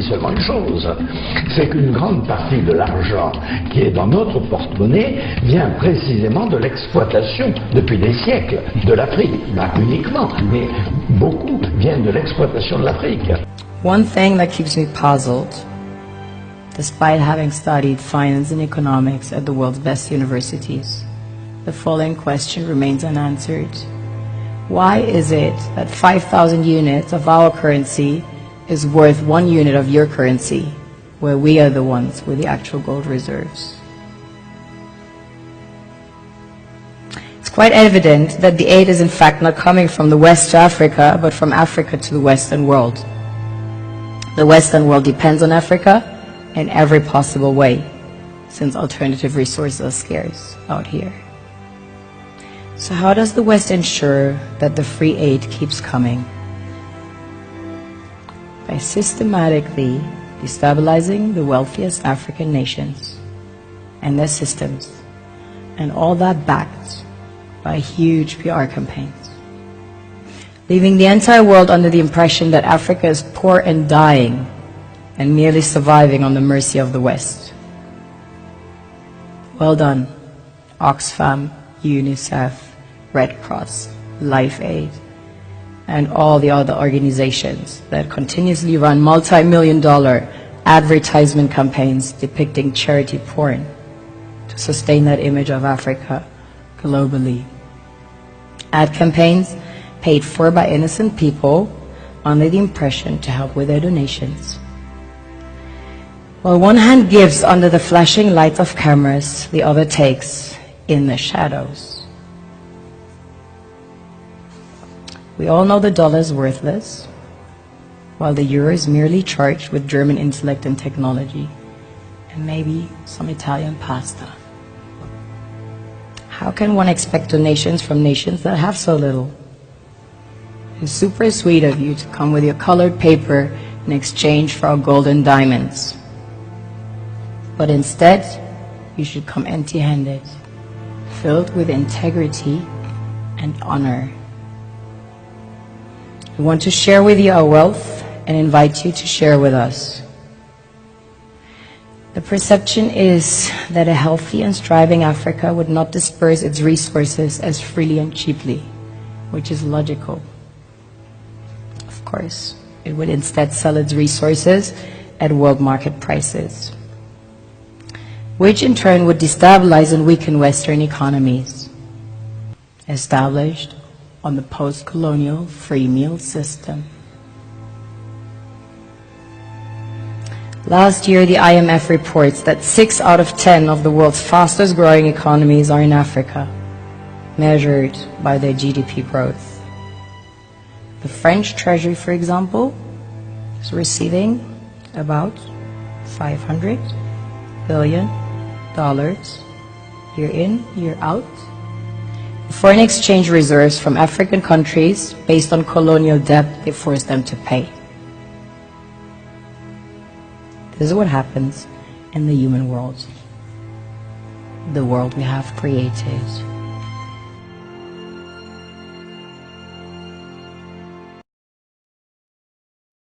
Seulement une chose, c'est qu'une grande partie de l'argent qui est dans notre porte-monnaie vient précisément de l'exploitation depuis des siècles de l'Afrique. Pas uniquement, mais beaucoup viennent de l'exploitation de l'Afrique. One thing that keeps me puzzled, despite having studied finance and economics at the world's best universities, the following question remains unanswered. Why is it that 5,000 units of our currency is worth 1 unit of your currency, where we are the ones with the actual gold reserves? It's quite evident that the aid is in fact not coming from the West to Africa, but from Africa to the Western world. The Western world depends on Africa in every possible way, since alternative resources are scarce out here. So how does the West ensure that the free aid keeps coming? By systematically destabilizing the wealthiest African nations and their systems, and all that backed by huge PR campaigns, leaving the entire world under the impression that Africa is poor and dying and merely surviving on the mercy of the West. Well done, Oxfam, UNICEF, Red Cross, Life Aid, and all the other organizations that continuously run multi-million-dollar advertisement campaigns depicting charity porn to sustain that image of Africa globally. Ad campaigns paid for by innocent people under the impression to help with their donations. While one hand gives under the flashing light of cameras, the other takes in the shadows. We all know the dollar is worthless, while the euro is merely charged with German intellect and technology, and maybe some Italian pasta. How can one expect donations from nations that have so little? It's super sweet of you to come with your colored paper in exchange for our gold and diamonds. But instead, you should come empty-handed, filled with integrity and honor. We want to share with you our wealth and invite you to share with us. The perception is that a healthy and thriving Africa would not disperse its resources as freely and cheaply, which is logical. Of course, it would instead sell its resources at world market prices, which in turn would destabilize and weaken Western economies, established on the post-colonial free meal system. Last year, the IMF reports that 6 out of 10 of the world's fastest growing economies are in Africa, measured by their GDP growth. The French Treasury, for example, is receiving about $500 billion year in, year out. Foreign exchange reserves from African countries based on colonial debt they forced them to pay. This is what happens in the human world, the world we have created.